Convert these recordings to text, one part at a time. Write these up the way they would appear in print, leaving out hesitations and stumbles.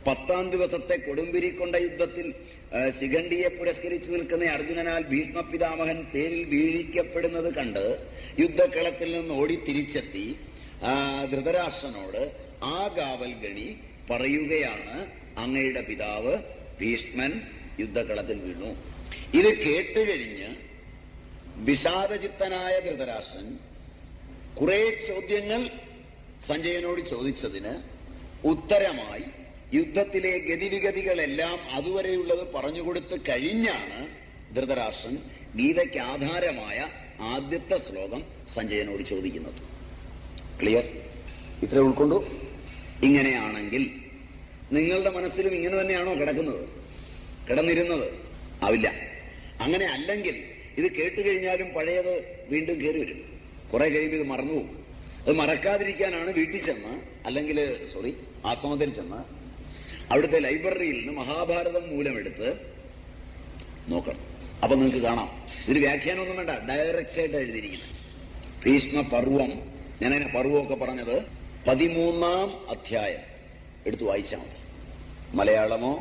10-ാം ദിവസത്തെ കൊടുമ്പിരിക്കൊണ്ട യുദ്ധത്തിൽ ശിഖണ്ഡിയെ പുരസ്കരിച്ചു നിൽക്കുന്ന അർജുനനാൽ ഭീഷ്മപിതാമഹൻ തേരിൽ വീഴിക്കപ്പെടുന്നത് കണ്ട് യുദ്ധക്കളത്തിൽ നിന്ന് ഓടിത്തിരിച്ചെത്തി ധൃതരാഷ്ട്രനോട് ആ ഗാവൽഗണി പറയുകയാണ്, അങ്ങയുടെ പിതാവ് ഭീഷ്മൻ യുദ്ധക്കളത്തിൽ വീണു. ഇത് കേട്ടുകഴിഞ്ഞ് വിഷാദചിത്തനായ ധൃതരാഷ്ട്രൻ കുറെ ചോദ്യങ്ങൾ സഞ്ജയനോട് ചോദിച്ചതിന് ഉത്തരമായി യുദ്ധത്തിലെ ഗതിവിഗതികളെല്ലാം അതുവരെയുള്ളത് പറഞ്ഞുകൊടുത്ത് കഴിഞ്ഞാണ് ധൃതരാഷ്ട്രൻ ഗീതയ്ക്ക് ആധാരമായ ആദ്യത്തെ ശ്ലോകം സഞ്ജയനോട് ചോദിക്കുന്നത്. ക്ലിയർ? ഇത്ര ഉൾക്കൊണ്ടു? ഇങ്ങനെയാണെങ്കിൽ നിങ്ങളുടെ മനസ്സിലും ഇങ്ങനെ തന്നെയാണോ കിടന്നിരുന്നത്? ആവില്ല. അങ്ങനെ അല്ലെങ്കിൽ ഇത് കേട്ടുകഴിഞ്ഞാലും പഴയത് വീണ്ടും കയറി വരും. കുറെ കഴിയുമ്പോൾ ഇത് മറന്നുപോകും. അത് മറക്കാതിരിക്കാനാണ് വീട്ടിൽ ചെന്ന്, അല്ലെങ്കിൽ ആശ്രമത്തിൽ ചെന്ന് അവിടുത്തെ ലൈബ്രറിയിൽ നിന്ന് മഹാഭാരതം മൂലമെടുത്ത് നോക്കണം. അപ്പൊ നിങ്ങൾക്ക് കാണാം, ഇതിന് വ്യാഖ്യാനമൊന്നും വേണ്ട, ഡയറക്റ്റായിട്ട് എഴുതിയിരിക്കുന്നത്. ഭീഷ്മ പർവം, ഞാനതിനെ പർവമൊക്കെ പറഞ്ഞത് 13-ാം അധ്യായം എടുത്തു വായിച്ചാൽ മതി. മലയാളമോ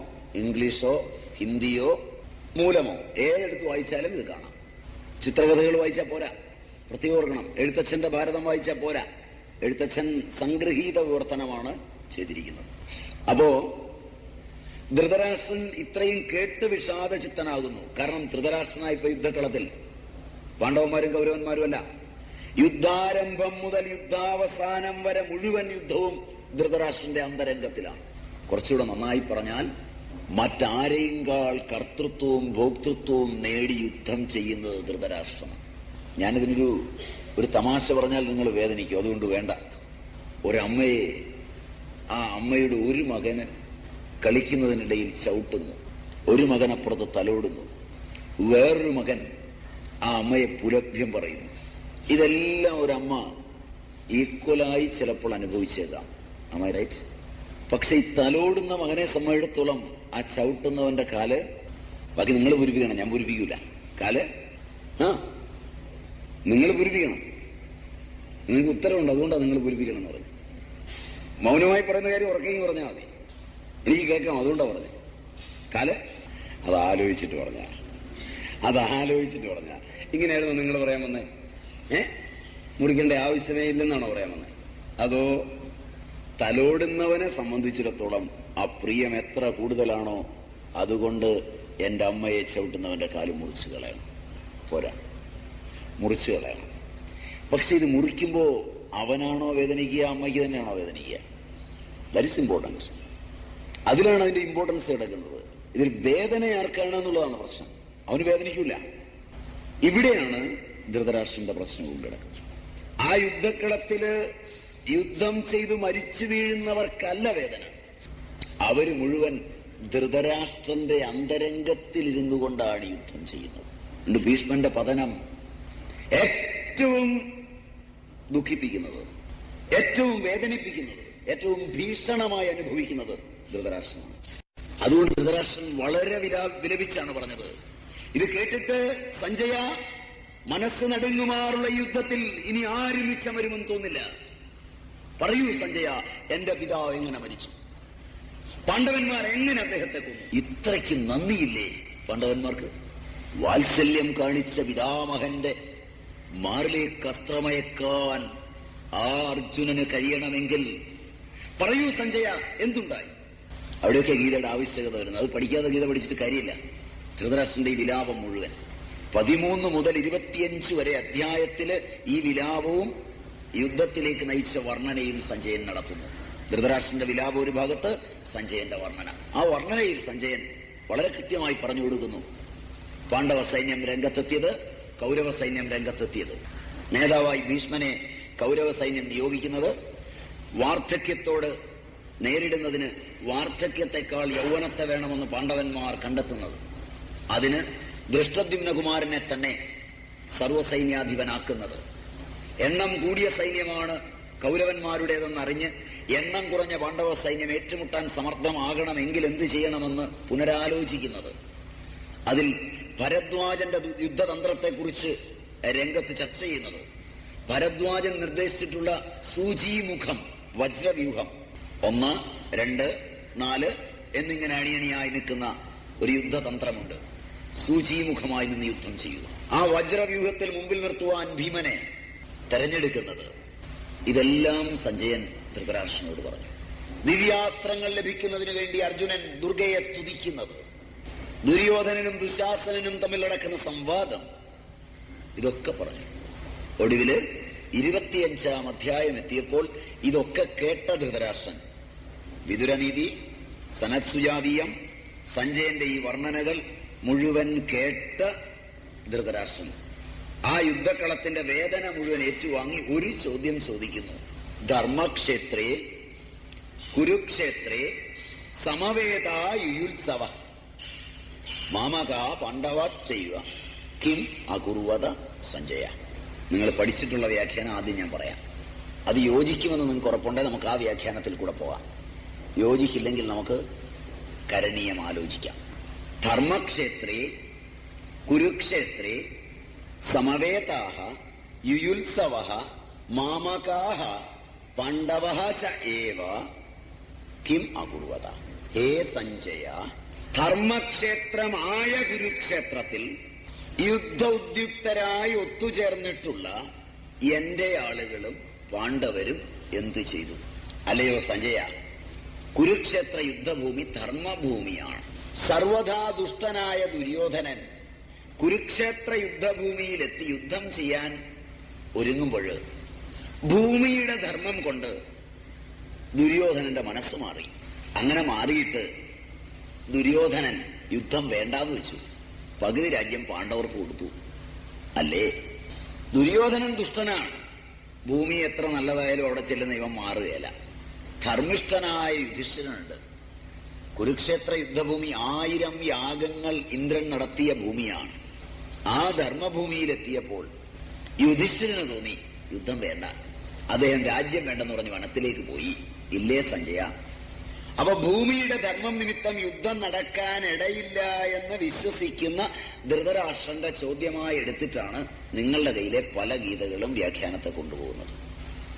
ഇംഗ്ലീഷോ ഹിന്ദിയോ മൂലമോ ഏതെടുത്ത് വായിച്ചാലും ഇത് കാണാം. ചിത്രകഥകൾ വായിച്ചാൽ പോരാ, പ്രത്യേകം ഓർക്കണം. എഴുത്തച്ഛന്റെ ഭാരതം വായിച്ചാൽ പോരാ, എഴുത്തച്ഛൻ സംഗ്രഹീത വിവർത്തനമാണ് ചെയ്തിരിക്കുന്നത്. അപ്പോ ധൃതരാഷ്ട്രൻ ഇത്രയും കേട്ട് വിഷാദചിത്തനാകുന്നു. കാരണം ധൃതരാഷ്ട്രനായിപ്പോ യുദ്ധക്കളത്തിൽ പാണ്ഡവന്മാരും കൗരവന്മാരുമല്ല, യുദ്ധാരംഭം മുതൽ യുദ്ധാവസാനം വരെ മുഴുവൻ യുദ്ധവും ധൃതരാഷ്ട്രന്റെ അന്തരംഗത്തിലാണ്. കുറച്ചുകൂടെ നന്നായി പറഞ്ഞാൽ മറ്റാരെയുംകാൾ കർത്തൃത്വവും ഭോക്തൃത്വവും നേടി യുദ്ധം ചെയ്യുന്നത് ധൃതരാഷ്ട്രമാണ്. ഞാനിതിനൊരു തമാശ പറഞ്ഞാൽ നിങ്ങൾ വേദനിക്കും, അതുകൊണ്ട് വേണ്ട. ഒരമ്മയെ, ആ അമ്മയുടെ ഒരു മകന് കളിക്കുന്നതിനിടയിൽ ചവിട്ടുന്നു, ഒരു മകനപ്പുറത്ത് തലോടുന്നു, വേറൊരു മകൻ ആ അമ്മയെ പുലഭ്യം പറയുന്നു. ഇതെല്ലാം ഒരമ്മ ഈക്വലായി ചിലപ്പോൾ അനുഭവിച്ചേക്കാം. am I right? പക്ഷെ ഈ തലോടുന്ന മകനെ സംബന്ധിച്ചിടത്തോളം ആ ചവിട്ടുന്നവന്റെ കാല്, ബാക്കി നിങ്ങൾ പൂരിപ്പിക്കണം, ഞാൻ പൂരിപ്പിക്കൂല. കാല് നിങ്ങൾ പൂരിപ്പിക്കണം, നിങ്ങൾക്ക് ഉത്തരവുണ്ട്, അതുകൊണ്ടാണ് നിങ്ങൾ പൂരിപ്പിക്കണം എന്ന് പറഞ്ഞു. മൗനമായി പറയുന്ന കാര്യം ഉറക്കെങ്കിൽ പറഞ്ഞാൽ മതി, എനിക്ക് കേൾക്കാം, അതുകൊണ്ടാണ് പറഞ്ഞത്. കാല് അതാലോചിച്ചിട്ട് പറഞ്ഞ ഇങ്ങനെയായിരുന്നു നിങ്ങൾ പറയാൻ വന്നേ? മുറിക്കേണ്ട ആവശ്യമേ ഇല്ലെന്നാണോ പറയാൻ വന്നത്? അതോ തലോടുന്നവനെ സംബന്ധിച്ചിടത്തോളം ആ പ്രിയം എത്ര കൂടുതലാണോ അതുകൊണ്ട് എന്റെ അമ്മയെ ചവിട്ടുന്നവന്റെ കാല് മുറിച്ചു കളയണം? പോരാ, മുറിച്ചു കളയണം. പക്ഷെ ഇത് മുറിക്കുമ്പോ അവനാണോ വേദനിക്കുക, അമ്മയ്ക്ക് തന്നെയാണോ വേദനിക്കുക? That is importance. അതിലാണ് അതിന്റെ ഇമ്പോർട്ടൻസ് കിടക്കുന്നത്. ഇതിൽ വേദന ആർക്കാണെന്നുള്ളതാണ് പ്രശ്നം. അവന് വേദനിക്കൂല. ഇവിടെയാണ് ധൃതരാഷ്ട്രന്റെ പ്രശ്നവും കിടക്കുന്നത്. ആ യുദ്ധക്കളത്തില് യുദ്ധം ചെയ്തു മരിച്ചു വീഴുന്നവർക്കല്ല വേദന, അവര് മുഴുവൻ ധൃതരാഷ്ട്രന്റെ അന്തരംഗത്തിലിരുന്നു കൊണ്ടാണ് യുദ്ധം ചെയ്യുന്നത്. ഭീഷ്മന്റെ പതനം ഏറ്റവും ദുഃഖിപ്പിക്കുന്നത്, ഏറ്റവും വേദനിപ്പിക്കുന്നത്, ഏറ്റവും ഭീഷണമായി അനുഭവിക്കുന്നത് ധൃതരാഷ്ട്രമാണ്. അതുകൊണ്ട് ധൃതരാഷ്ട്രൻ വളരെ വിലപിച്ചാണ് പറഞ്ഞത്. ഇത് കേട്ടിട്ട് സഞ്ജയ, മനസ്സ് നടുങ്ങുമാറുള്ള യുദ്ധത്തിൽ ഇനി ആരും മിച്ചം വരുമെന്ന് തോന്നില്ല. പറയൂ സഞ്ജയ, എന്റെ പിതാവ് എങ്ങനെ മരിച്ചു? പാണ്ഡവന്മാർ എങ്ങനെ അദ്ദേഹത്തെ കൊന്നു? ഇത്രയ്ക്ക് നന്ദിയില്ലേ പാണ്ഡവന്മാർക്ക്? വാത്സല്യം കാണിച്ച പിതാമഹന്റെ മാറിലേക്ക് അസ്ത്രമയക്കാൻ ആ അർജുനന് കഴിയണമെങ്കിൽ പറയൂ സഞ്ജയ, എന്തുണ്ടായി? അവിടെയൊക്കെ ഗീതയുടെ ആവശ്യകത വരുന്നത്. അത് പഠിക്കാതെ ഗീത പഠിച്ചിട്ട് കാര്യമില്ല. ധൃതരാഷ്ട്രന്റെ ഈ വിലാപം മുഴുവൻ 13 മുതൽ 25 വരെ അധ്യായത്തില് ഈ വിലാപവും യുദ്ധത്തിലേക്ക് നയിച്ച വർണ്ണനയും സഞ്ജയൻ നടത്തുന്നു. ധൃതരാഷ്ട്രന്റെ വിലാപം ഒരു ഭാഗത്ത്, സഞ്ജയന്റെ വർണ്ണന. ആ വർണ്ണനയിൽ സഞ്ജയൻ വളരെ കൃത്യമായി പറഞ്ഞു കൊടുക്കുന്നു. പാണ്ഡവ സൈന്യം രംഗത്തെത്തിയത്, കൗരവ സൈന്യം രംഗത്തെത്തിയത്. നേതാവായി ഭീഷ്മനെ കൗരവ സൈന്യം നിയോഗിക്കുന്നത് വാർദ്ധക്യത്തോട് നേരിടുന്നതിന് വാർദ്ധക്യത്തെക്കാൾ യൗവനത്തെ വേണമെന്ന് പാണ്ഡവന്മാർ കണ്ടെത്തുന്നത്. അതിന് ദൃഷ്ടദ്യുമ്നകുമാരനെ തന്നെ സർവ്വസൈന്യാധിപനാക്കുന്നത്. എണ്ണം കൂടിയ സൈന്യമാണ് കൗരവന്മാരുടേതെന്നറിഞ്ഞ് എണ്ണം കുറഞ്ഞ പാണ്ഡവ സൈന്യം ഏറ്റുമുട്ടാൻ സമർത്ഥമാകണമെങ്കിൽ എന്ത് ചെയ്യണമെന്ന് പുനരാലോചിക്കുന്നത്. അതിൽ ഭരദ്വാജന്റെ യുദ്ധതന്ത്രത്തെക്കുറിച്ച് രംഗത്ത് ചർച്ച ചെയ്യുന്നത്. ഭരദ്വാജൻ നിർദ്ദേശിച്ചിട്ടുള്ള സൂചീമുഖം, വജ്രവ്യൂഹം 1, 2, 4, എന്നിങ്ങനെ അണിയണിയായി നിൽക്കുന്ന ഒരു യുദ്ധതന്ത്രമുണ്ട്. സൂചിമുഖമായി നിന്ന് യുദ്ധം ചെയ്യുക. ആ വജ്രവ്യൂഹത്തിൽ മുമ്പിൽ നിർത്തുവാൻ ഭീമനെ തെരഞ്ഞെടുക്കുന്നത്. ഇതെല്ലാം സഞ്ജയൻ ധൃതരാഷ്ട്രനോട് പറഞ്ഞു. ദിവ്യാസ്ത്രങ്ങൾ ലഭിക്കുന്നതിന് വേണ്ടി അർജുനൻ ദുർഗയെ സ്തുതിക്കുന്നത്, ദുര്യോധനനും ദുശാസനനും തമ്മിൽ നടക്കുന്ന സംവാദം, ഇതൊക്കെ പറഞ്ഞു. ഒടുവില് 25-ാം അധ്യായം എത്തിയപ്പോൾ ഇതൊക്കെ കേട്ട ധൃതരാഷ്ട്രൻ വിതുരനീതി, സനത്സുജാതീയം, സഞ്ജയന്റെ ഈ വർണ്ണനകൾ മുഴുവൻ കേട്ട ധൃതരാഷ്ട്രൻ ആ യുദ്ധക്കളത്തിന്റെ വേദന മുഴുവൻ ഏറ്റുവാങ്ങി ഒരു ചോദ്യം ചോദിക്കുന്നു. ധർമ്മക്ഷേത്രേ കുരുക്ഷേത്രേ സമവേതാ യുയുത്സവ മാമക പാണ്ഡവ ചെയ്യുക കിം അകുർവത സഞ്ജയ. നിങ്ങൾ പഠിച്ചിട്ടുള്ള വ്യാഖ്യാനം ആദ്യം ഞാൻ പറയാം. അത് യോജിക്കുമെന്ന് നിങ്ങൾക്ക് ഉറപ്പുണ്ടെങ്കിൽ നമുക്ക് ആ വ്യാഖ്യാനത്തിൽ കൂടെ പോകാം. യോജിക്കില്ലെങ്കിൽ നമുക്ക് കരണീയം ആലോചിക്കാം. ധർമ്മക്ഷേത്രേ കുരുക്ഷേത്രേ സമവേതാഹ യുയുത്സവഃ മാമകാഃ പാണ്ഡവഃ ച ഏവ കിം അകുർവത. ഹേ സഞ്ജയ, ധർമ്മക്ഷേത്രമായ കുരുക്ഷേത്രത്തിൽ യുദ്ധ ഉദ്യുക്തരായി ഒത്തുചേർന്നിട്ടുള്ള എന്റെ ആളുകളും പാണ്ഡവരും എന്തു ചെയ്തു? അല്ലയോ സഞ്ജയ, കുരുക്ഷേത്ര യുദ്ധഭൂമി ധർമ്മഭൂമിയാണ്. സർവഥാ ദുഷ്ടനായ ദുര്യോധനൻ കുരുക്ഷേത്ര യുദ്ധഭൂമിയിലെത്തി യുദ്ധം ചെയ്യാൻ ഒരുങ്ങുമ്പോൾ ഭൂമിയുടെ ധർമ്മം കൊണ്ട് ദുര്യോധനന്റെ മനസ്സ് മാറി. അങ്ങനെ മാറിയിട്ട് ദുര്യോധനൻ യുദ്ധം വേണ്ടാന്ന് വെച്ചു. പകുതി രാജ്യം പാണ്ഡവർക്ക് കൊടുത്തു. അല്ലേ? ദുര്യോധനൻ ദുഷ്ടനാണ്. ഭൂമി എത്ര നല്ലതായാലും അവിടെ ചെല്ലുന്ന ഇവൻ മാറുകയല്ല. ധർമ്മിഷ്ഠനായ യുധിഷ്ഠിരനുണ്ട്. കുരുക്ഷേത്ര യുദ്ധഭൂമി 1000 യാഗങ്ങൾ ഇന്ദ്രൻ നടത്തിയ ഭൂമിയാണ്. ആ ധർമ്മഭൂമിയിലെത്തിയപ്പോൾ യുധിഷ്ഠിരന് തോന്നി യുദ്ധം വേണ്ട. അദ്ദേഹം രാജ്യം വേണ്ടെന്ന് പറഞ്ഞ് വനത്തിലേക്ക് പോയി. ഇല്ലേ സഞ്ജയ? അപ്പൊ ഭൂമിയുടെ ധർമ്മം നിമിത്തം യുദ്ധം നടക്കാനിടയില്ല എന്ന് വിശ്വസിക്കുന്ന ധൃതരാഷ്ട്രന്റെ ചോദ്യമായി എടുത്തിട്ടാണ് നിങ്ങളുടെ കയ്യിലെ പല ഗീതകളും വ്യാഖ്യാനത്തെ കൊണ്ടുപോകുന്നത്.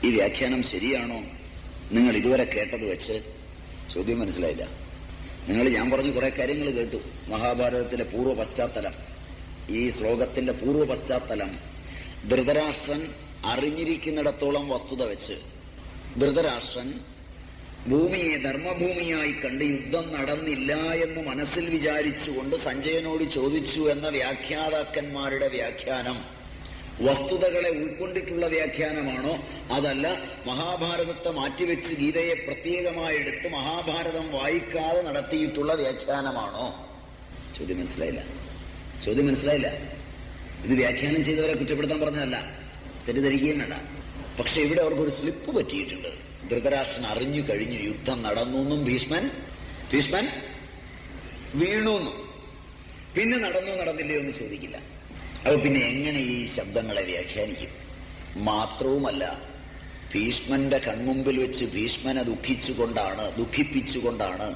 ഈ വ്യാഖ്യാനം ശരിയാണോ? നിങ്ങൾ ഇതുവരെ കേട്ടത് വെച്ച് ചോദ്യം മനസ്സിലായില്ല. ഞാൻ പറഞ്ഞു കുറെ കാര്യങ്ങൾ കേട്ടു. മഹാഭാരതത്തിലെ പൂർവ്വ പശ്ചാത്തലം, ഈ ശ്ലോകത്തിന്റെ പൂർവ്വ പശ്ചാത്തലം ധൃതരാഷ്ട്രൻ അറിഞ്ഞിരിക്കുന്നിടത്തോളം വസ്തുത വെച്ച് ധൃതരാഷ്ട്രൻ ഭൂമിയെ ധർമ്മഭൂമിയായി കണ്ട് യുദ്ധം നടന്നില്ല എന്ന് മനസ്സിൽ വിചാരിച്ചുകൊണ്ട് സഞ്ജയനോട് ചോദിച്ചു എന്ന വ്യാഖ്യാതാക്കന്മാരുടെ വ്യാഖ്യാനം വസ്തുതകളെ ഉൾക്കൊണ്ടിട്ടുള്ള വ്യാഖ്യാനമാണോ, അതല്ല മഹാഭാരതത്തെ മാറ്റിവെച്ച് ഗീതയെ പ്രത്യേകമായി എടുത്ത് മഹാഭാരതം വായിക്കാതെ നടത്തിയിട്ടുള്ള വ്യാഖ്യാനമാണോ? ചോദ്യം മനസ്സിലായില്ല. ഇത് വ്യാഖ്യാനം ചെയ്തവരെ കുറ്റപ്പെടുത്താൻ പറഞ്ഞതല്ല, തെറ്റിദ്ധരിക്കുകയും വേണ്ട. പക്ഷെ ഇവിടെ അവർക്കൊരു സ്ലിപ്പ് പറ്റിയിട്ടുണ്ട്. ധൃതരാഷ്ട്രൻ അറിഞ്ഞു കഴിഞ്ഞു യുദ്ധം നടന്നു, ഭീഷ്മൻ വീണു. പിന്നെ നടന്നില്ലയോ എന്ന് ചോദിക്കില്ല. അപ്പൊ പിന്നെ എങ്ങനെ ഈ ശബ്ദങ്ങളെ വ്യാഖ്യാനിക്കും? മാത്രവുമല്ല, ഭീഷ്മന്റെ കൺമുമ്പിൽ വെച്ച് ഭീഷ്മനെ ദുഃഖിപ്പിച്ചുകൊണ്ടാണ്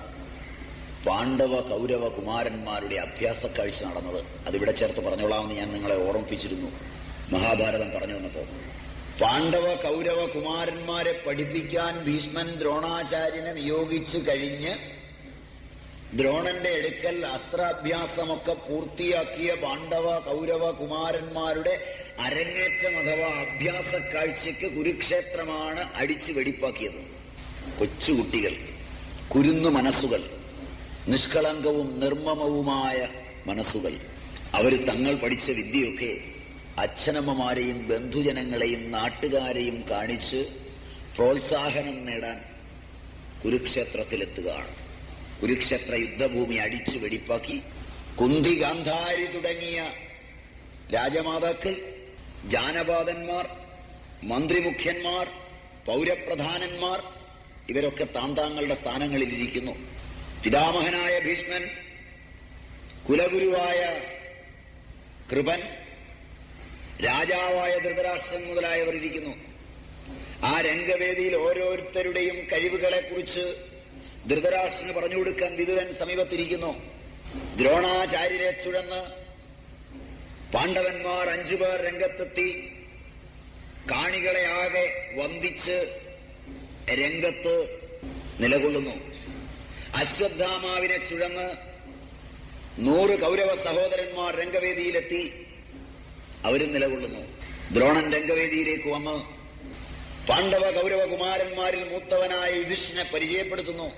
പാണ്ഡവ കൗരവ കുമാരന്മാരുടെ അഭ്യാസ കാഴ്ച നടന്നത്. അതിവിടെ ചേർത്ത് പറഞ്ഞോളാമെന്ന് ഞാൻ നിങ്ങളെ ഓർമ്മിപ്പിച്ചിരുന്നു മഹാഭാരതം പറഞ്ഞു വന്നപ്പോ. പാണ്ഡവ കൗരവ കുമാരന്മാരെ പഠിപ്പിക്കാൻ ഭീഷ്മൻ ദ്രോണാചാര്യനെ നിയോഗിച്ചു കഴിഞ്ഞ് ദ്രോണന്റെ അടുക്കൽ അസ്ത്രാഭ്യാസമൊക്കെ പൂർത്തിയാക്കിയ പാണ്ഡവ കൗരവ കുമാരന്മാരുടെ അരങ്ങേറ്റം അഥവാ അഭ്യാസ കാഴ്ചയ്ക്ക് കുരുക്ഷേത്രമാണ് അടിച്ചു വെടിപ്പാക്കിയത്. കൊച്ചുകുട്ടികൾ, കുരുന്നു മനസ്സുകൾ, നിഷ്കളങ്കവും നിർമ്മമവുമായ മനസ്സുകൾ, അവർ തങ്ങൾ പഠിച്ച വിദ്യയൊക്കെ അച്ഛനമ്മമാരെയും ബന്ധുജനങ്ങളെയും നാട്ടുകാരെയും കാണിച്ച് പ്രോത്സാഹനം നേടാൻ കുരുക്ഷേത്രത്തിലെത്തുകയാണ്. കുരുക്ഷേത്ര യുദ്ധഭൂമി അടിച്ചു വെടിപ്പാക്കി കുന്തി, ഗാന്ധാരി തുടങ്ങിയ രാജമാതാക്കൾ, ജാനപാദന്മാർ, മന്ത്രിമുഖ്യന്മാർ, പൗരപ്രധാനന്മാർ ഇവരൊക്കെ താന്താങ്ങളുടെ സ്ഥാനങ്ങളിലിരിക്കുന്നു. പിതാമഹനായ ഭീഷ്മൻ, കുലഗുരുവായ കൃപൻ, രാജാവായ ധൃതരാഷ്ട്രൻ മുതലായവർ ഇരിക്കുന്നു. ആ രംഗവേദിയിൽ ഓരോരുത്തരുടെയും കഴിവുകളെക്കുറിച്ച് ധൃതരാഷ്ട്രന് പറഞ്ഞുകൊടുക്കാൻ വിതുരൻ സമീപത്തിരിക്കുന്നു. ദ്രോണാചാര്യരെ ചുഴന്ന് പാണ്ഡവന്മാർ 5 പേർ രംഗത്തെത്തി കാണികളെ ആകെ വന്ദിച്ച് രംഗത്ത് നിലകൊള്ളുന്നു. അശ്വത്ഥാമാവിനെ ചുഴന്ന് 100 കൗരവ സഹോദരന്മാർ രംഗവേദിയിലെത്തി. അവരും നിലകൊള്ളുന്നു. ദ്രോണൻ രംഗവേദിയിലേക്ക് വന്ന് പാണ്ഡവ കൗരവകുമാരന്മാരിൽ മൂത്തവനായ യുധിഷ്ഠിരനെ പരിചയപ്പെടുത്തുന്നു.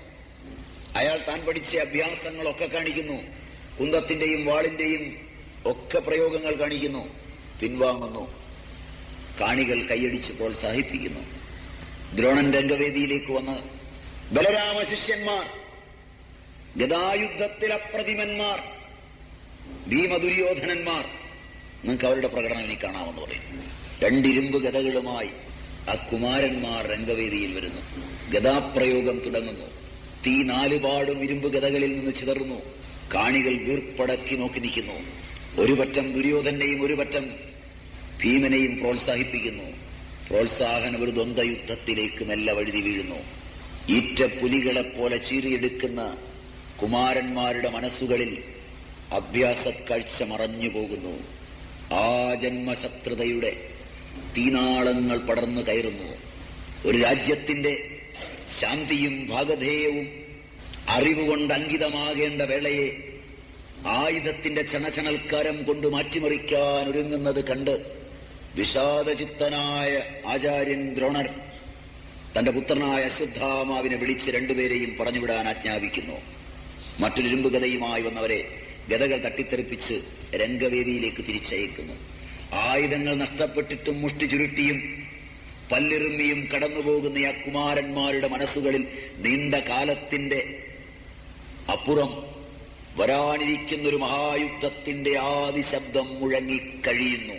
അയാൾ താൻ പഠിച്ച അഭ്യാസങ്ങളൊക്കെ കാണിക്കുന്നു. കുന്തത്തിന്റെയും വാളിന്റെയും ഒക്കെ പ്രയോഗങ്ങൾ കാണിക്കുന്നു. പിൻവാങ്ങുന്നു. കാണികൾ കൈയടിച്ച് പ്രോത്സാഹിപ്പിക്കുന്നു. ദ്രോണൻ രംഗവേദിയിലേക്ക് വന്ന് ബലരാമ ശിഷ്യന്മാർ, ഗദായുദ്ധത്തിൽ അപ്രതിമന്മാർ, ഭീമദുര്യോധനന്മാർ, നിങ്ങൾക്ക് അവരുടെ പ്രകടനം ഇനി കാണാമെന്ന് പറയും. 2 ഇരുമ്പ് ഗദകളുമായി ആ കുമാരന്മാർ രംഗവേദിയിൽ വരുന്നു. ഗദാപ്രയോഗം തുടങ്ങുന്നു. തീ 4 പാടും ഇരുമ്പ് ഗദകളിൽ നിന്ന് ചിതറുന്നു. കാണികൾ വീർപ്പടക്കി നോക്കി നിൽക്കുന്നു. ഒരു പറ്റം ദുര്യോധനെയും ഒരു പറ്റം ഭീമനെയും പ്രോത്സാഹിപ്പിക്കുന്നു. പ്രോത്സാഹനം ഒരു ദ്വന്ദ്വയുദ്ധത്തിലേക്ക് മെല്ലെ വഴുതി വീഴുന്നു. ഈറ്റ പുലികളെപ്പോലെ ചീറിയെടുക്കുന്ന കുമാരന്മാരുടെ മനസ്സുകളിൽ അഭ്യാസക്കാഴ്ച മറഞ്ഞു പോകുന്നു. ആ ജന്മശത്രുതയുടെ തീനാളങ്ങൾ പടർന്നു കയറുന്നു. ഒരു രാജ്യത്തിന്റെ ശാന്തിയും ഭാഗധേയവും അറിവുകൊണ്ട് അങ്കിതമാകേണ്ട വേളയെ ആയുധത്തിന്റെ ചണചണൽക്കാരം കൊണ്ട് മാറ്റിമറിക്കാൻ ഒരുങ്ങുന്നത് കണ്ട് വിഷാദചിത്തനായ ആചാര്യൻ ദ്രോണർ തന്റെ പുത്രനായ അശ്വത്ഥാമാവിനെ വിളിച്ച് 2 പേരെയും പറഞ്ഞുവിടാൻ ആജ്ഞാപിക്കുന്നു. മറ്റൊരു ഇരുമ്പ് ഗദയുമായി വന്നവരെ ഗദകൾ തട്ടിത്തെറിപ്പിച്ച് രംഗവേദിയിലേക്ക് തിരിച്ചയക്കുന്നു. ആയുധങ്ങൾ നഷ്ടപ്പെട്ടിട്ടും മുഷ്ടി ചുരുട്ടിയും പല്ലെറുമ്മിയും കടന്നുപോകുന്ന ആ കുമാരന്മാരുടെ മനസ്സുകളിൽ നീണ്ട കാലത്തിന്റെ അപ്പുറം വരാനിരിക്കുന്നൊരു മഹായുദ്ധത്തിന്റെ ആദിശബ്ദം മുഴങ്ങിക്കഴിയുന്നു.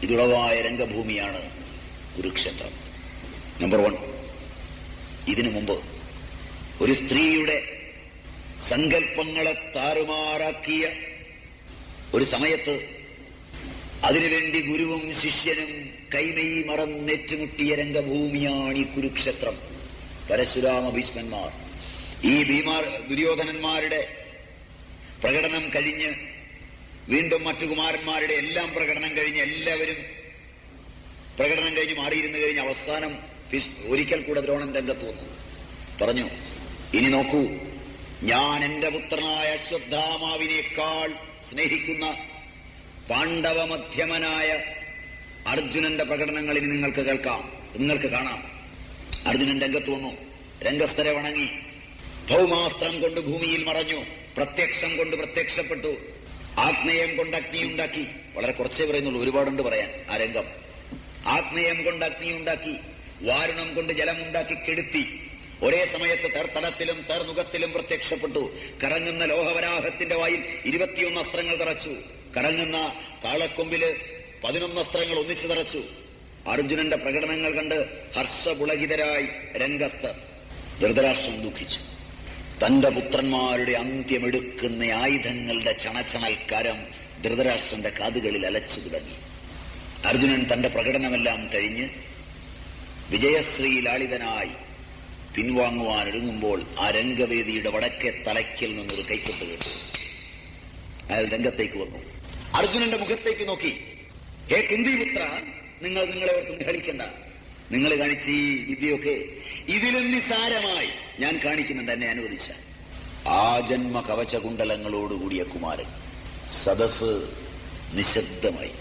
ഇതുളവായ രംഗഭൂമിയാണ് കുരുക്ഷേത്രം. നമ്പർ 1. ഇതിനു മുമ്പ് ഒരു സ്ത്രീയുടെ സങ്കല്പങ്ങളെ താറുമാറാക്കിയ ഒരു സമയത്ത് അതിനുവേണ്ടി ഗുരുവും ശിഷ്യനും കൈമൈ മറന്നേറ്റുമുട്ടിയ രംഗഭൂമിയാണ് ഈ കുരുക്ഷേത്രം. പരശുരാമ ഭീഷ്മന്മാർ, ഈ ദുര്യോധനന്മാരുടെ പ്രകടനം കഴിഞ്ഞ് വീണ്ടും മറ്റു കുമാരന്മാരുടെ എല്ലാം പ്രകടനം കഴിഞ്ഞ് എല്ലാവരും പ്രകടനം കഴിഞ്ഞ് മാറിയിരുന്നു കഴിഞ്ഞ് അവസാനം ഒരിക്കൽ കൂടെ ദ്രോണൻ രംഗത്ത് വന്നു. പറഞ്ഞു, ഇനി നോക്കൂ, ഞാൻ എന്റെ പുത്രനായ അശ്വത്ഥാമാവിനേക്കാൾ സ്നേഹിക്കുന്ന പാണ്ഡവമധ്യമനായ അർജുനന്റെ പ്രകടനങ്ങൾ ഇനി നിങ്ങൾക്ക് കാണാം. അർജുനൻ രംഗത്ത് വന്നു. രംഗസ്ഥരെ വണങ്ങി. ഭൗമാസ്ത്രം കൊണ്ട് ഭൂമിയിൽ മറഞ്ഞു. പ്രത്യക്ഷം കൊണ്ട് പ്രത്യക്ഷപ്പെട്ടു. ആഗ്നേയം കൊണ്ട് അഗ്നിയുണ്ടാക്കി. വളരെ കുറച്ചേ പറയുന്നുള്ളൂ, ഒരുപാടുണ്ട് പറയാൻ ആ രംഗം. ആഗ്നേയം കൊണ്ട് അഗ്നിയുണ്ടാക്കി. വാരുണം കൊണ്ട് ജലമുണ്ടാക്കി കെടുത്തി. ഒരേ സമയത്ത് തേർത്തലത്തിലും തേർമുഖത്തിലും പ്രത്യക്ഷപ്പെട്ടു. കറങ്ങുന്ന ലോഹവരാഹത്തിന്റെ വായിൽ 21 അസ്ത്രങ്ങൾ തറച്ചു. കറങ്ങുന്ന കാളക്കൊമ്പില് 11 അസ്ത്രങ്ങൾ ഒന്നിച്ചു തറച്ചു. അർജുനന്റെ പ്രകടനങ്ങൾ കണ്ട് ഹർഷപുളകിതരായി രംഗസ്ഥർ. ധൃതരാഷ്ട്രം ദുഃഖിച്ചു. തന്റെ പുത്രന്മാരുടെ അന്ത്യമെടുക്കുന്ന ആയുധങ്ങളുടെ ചണചണൽക്കാരം ധൃതരാഷ്ട്രന്റെ കാതുകളിൽ അലച്ചു തുടങ്ങി. അർജുനൻ തന്റെ പ്രകടനമെല്ലാം കഴിഞ്ഞ് വിജയശ്രീ ലാളിതനായി പിൻവാങ്ങുവാനൊരുങ്ങുമ്പോൾ ആ രംഗവേദിയുടെ വടക്കേ തലയ്ക്കിൽ നിന്നൊരു കൈക്കൊട്ട് കേട്ടു. അയാൾ രംഗത്തേക്ക് വന്നു. അർജുനന്റെ മുഖത്തേക്ക് നോക്കി. ഹേ കുന്തിപുത്ര, നിങ്ങളെ ഓർത്ത് നിഹളിക്കണ്ട. നിങ്ങൾ കാണിച്ച ഈ വിദ്യയൊക്കെ ഇതിലും നിസാരമായി ഞാൻ കാണിക്കുന്നുണ്ട്, എന്നെ അനുവദിച്ച. ആ ജന്മ കവചകുണ്ടലങ്ങളോടുകൂടിയ കുമാരൻ. സദസ് നിശബ്ദമായി.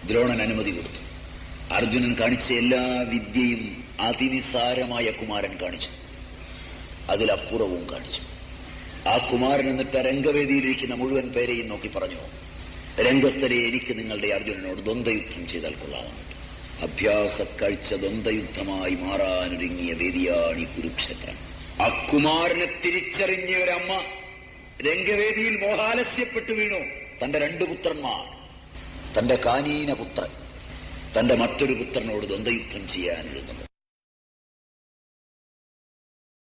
ദ്രോണൻ അനുമതി കൊടുത്തു. അർജുനൻ കാണിച്ച എല്ലാ വിദ്യയും അതിനിസാരമായ കുമാരൻ കാണിച്ചു. അതിലപ്പുറവും കാണിച്ചു. ആ കുമാരൻ എന്നിട്ട് രംഗവേദിയിലിരിക്കുന്ന മുഴുവൻ പേരെയും നോക്കി പറഞ്ഞു, രംഗസ്ഥരെ, എനിക്ക് നിങ്ങളുടെ അർജുനനോട് ദ്വന്ദ്വയുദ്ധം ചെയ്താൽ കൊള്ളാമെന്നുണ്ട്. അഭ്യാസക്കാഴ്ച ദ്വന്ദ്വയുദ്ധമായി മാറാനൊരുങ്ങിയ വേദിയാണ് ഈ കുരുക്ഷേത്രം. ആ കുമാരനെ തിരിച്ചറിഞ്ഞ ഒരമ്മ രംഗവേദിയിൽ മോഹാലസ്യപ്പെട്ടു വീണു. തന്റെ 2 പുത്രന്മാർ, തന്റെ കാനീനപുത്രൻ തന്റെ മറ്റൊരു പുത്രനോട് ദ്വന്ദ്വയുദ്ധം ചെയ്യാനൊരുങ്ങുന്നു.